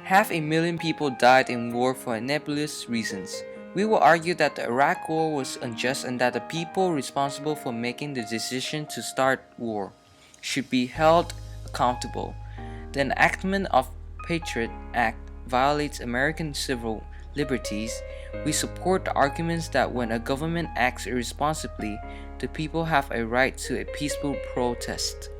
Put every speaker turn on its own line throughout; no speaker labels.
500,000 people died in war for nebulous reasons. We will argue that the Iraq War was unjust and that the people responsible for making the decision to start war should be held accountable. The enactment of Patriot Act violates American civil liberties. We support the arguments that when a government acts irresponsibly, the people have a right to a peaceful protest.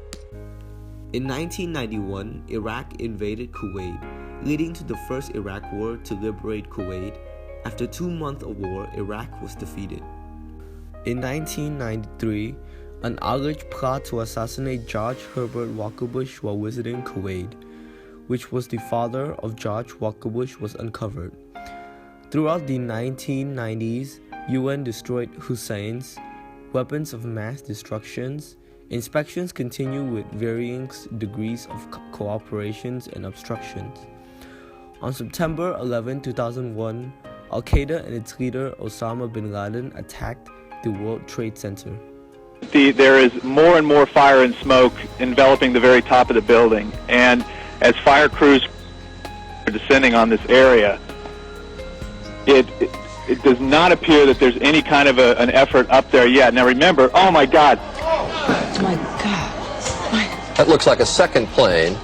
In 1991, Iraq invaded Kuwait, leading to the First Iraq War to liberate Kuwait. After 2 months of war, Iraq was defeated. In 1993, an alleged plot to assassinate George Herbert Walker Bush while visiting Kuwait, which was the father of George Walker Bush, was uncovered. Throughout the 1990s, UN destroyed Hussein's weapons of mass destructions. Inspections continue with varying degrees of cooperations and obstructions. On September 11, 2001, Al-Qaeda and its leader Osama bin Laden attacked the World Trade Center.
There is more and more fire and smoke enveloping the very top of the building, and as fire crews are descending on this area, it does not appear that there's any kind of an effort up there yet. Now remember, oh my God.
Oh my God.
That looks like a second plane.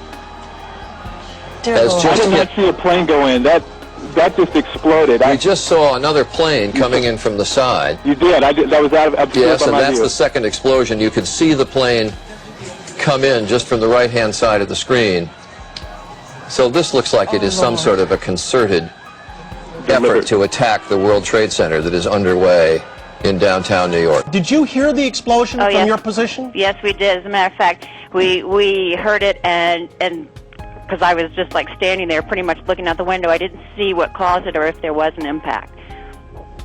I did not see a plane go in. That just exploded.
We just saw another plane coming in from the side.
You did. That was out of
Yes, and that's
view.
the second explosion. You could see the plane come in just from the right-hand side of the screen. So this looks like it is some sort of a concerted effort to attack the World Trade Center that is underway in downtown New York.
Did you hear the explosion from your position?
Yes, we did. As a matter of fact, we heard it, and because I was just like standing there pretty much looking out the window, I didn't see what caused it or if there was an impact.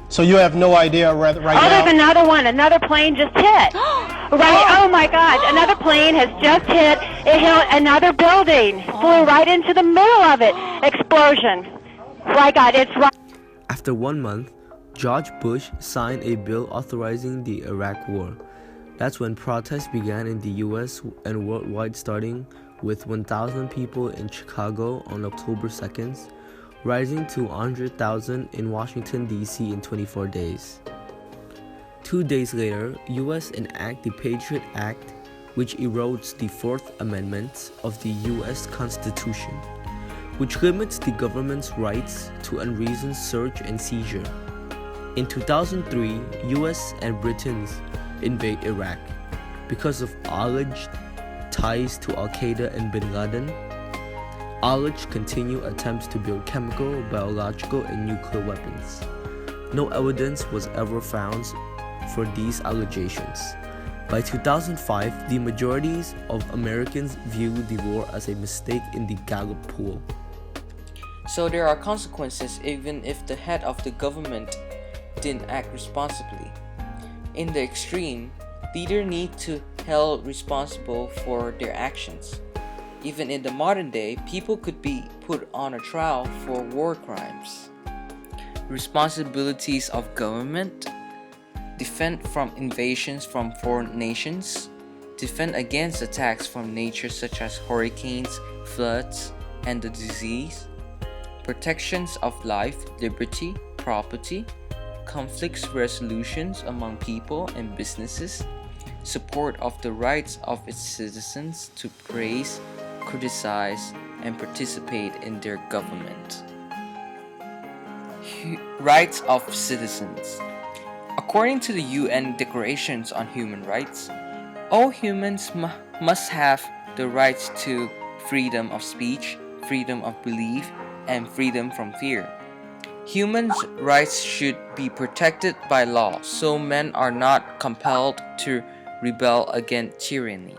So you have no idea right now?
There's another one. Another plane just hit. Right. Oh my God. Another plane has just hit. It hit another building. Flew right into the middle of it. Explosion. My God, it's right.
After 1 month, George Bush signed a bill authorizing the Iraq War. That's when protests began in the US and worldwide, starting with 1,000 people in Chicago on October 2nd, rising to 100,000 in Washington, D.C. in 24 days. 2 days later, US enacted the Patriot Act, which erodes the Fourth Amendment of the US Constitution, which limits the government's rights to unreasoned search and seizure. In 2003, US and Britain invade Iraq because of alleged ties to Al-Qaeda and bin Laden. Alleged continued attempts to build chemical, biological, and nuclear weapons. No evidence was ever found for these allegations. By 2005, the majority of Americans viewed the war as a mistake in the Gallup poll.
So there are consequences even if the head of the government didn't act responsibly. In the extreme, leaders need to be held responsible for their actions. Even in the modern day, people could be put on a trial for war crimes. Responsibilities of government: defend from invasions from foreign nations, defend against attacks from nature such as hurricanes, floods, and the disease, protections of life, liberty, property, conflicts resolutions among people and businesses, support of the rights of its citizens to praise, criticize, and participate in their government. Rights of citizens. According to the UN Declarations on Human Rights, all humans must have the rights to freedom of speech, freedom of belief, and freedom from fear. Human rights should be protected by law, so men are not compelled to rebel against tyranny.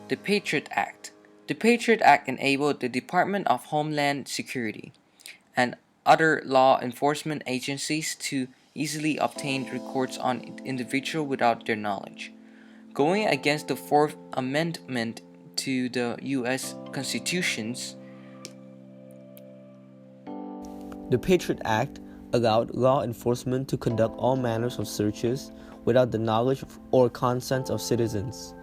The Patriot Act. The Patriot Act enabled the Department of Homeland Security and other law enforcement agencies to easily obtain records on individuals without their knowledge, going against the Fourth Amendment to the U.S. Constitution.
The Patriot Act allowed law enforcement to conduct all manners of searches without the knowledge or consent of citizens.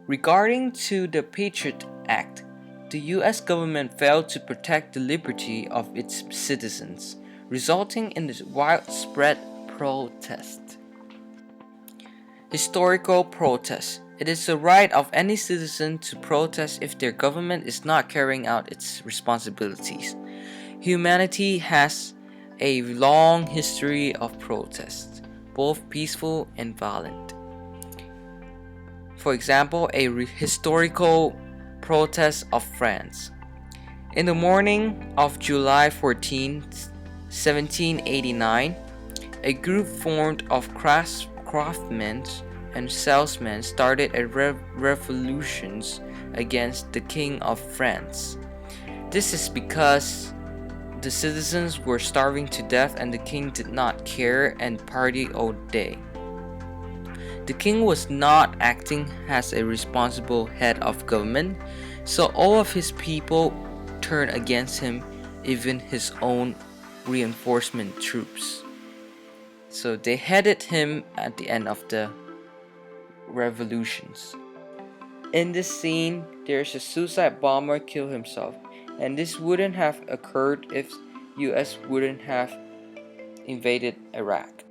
Regarding to the Patriot Act, the US government failed to protect the liberty of its citizens, resulting in this widespread protest. Historical protest. It is the right of any citizen to protest if their government is not carrying out its responsibilities. Humanity has a long history of protests, both peaceful and violent. For example, a historical protest of France. In the morning of July 14, 1789, a group formed of craftsmen and salesmen started a revolution against the King of France. This is because the citizens were starving to death and the king did not care and party all day. The king was not acting as a responsible head of government, so all of his people turned against him, even his own reinforcement troops. So they headed him at the end of the revolutions. In this scene, there's a suicide bomber kill himself, and this wouldn't have occurred if US wouldn't have invaded Iraq.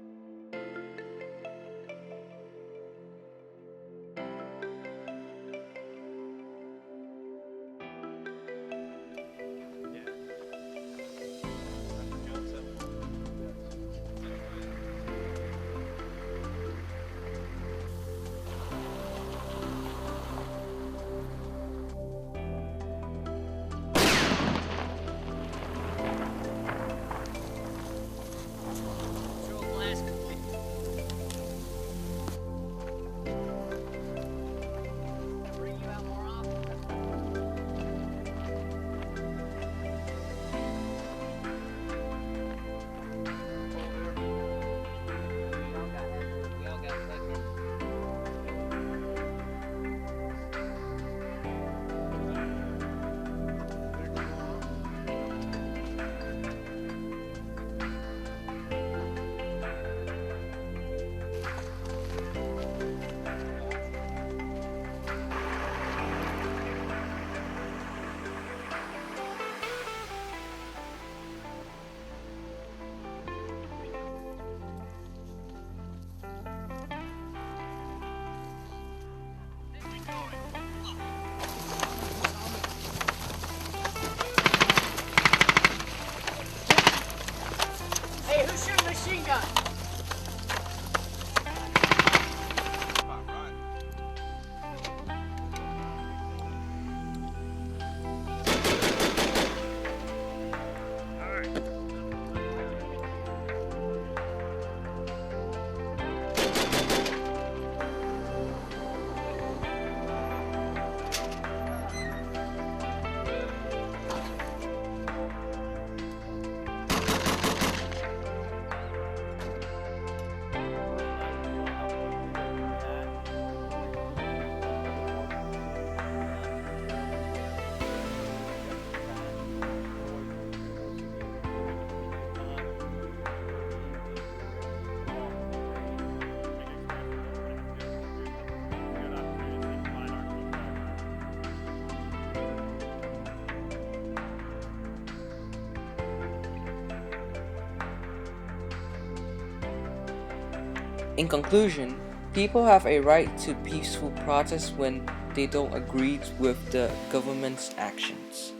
In conclusion, people have a right to peaceful protest when they don't agree with the government's actions.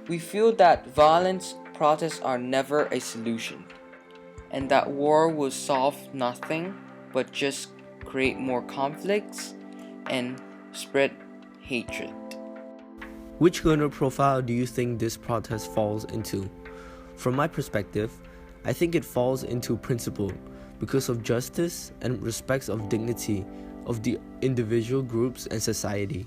We feel that violent protests are never a solution, and that war will solve nothing but just create more conflicts and spread hatred.
Which gender profile do you think this protest falls into? From my perspective, I think it falls into principle because of justice and respect of dignity of the individual groups and society.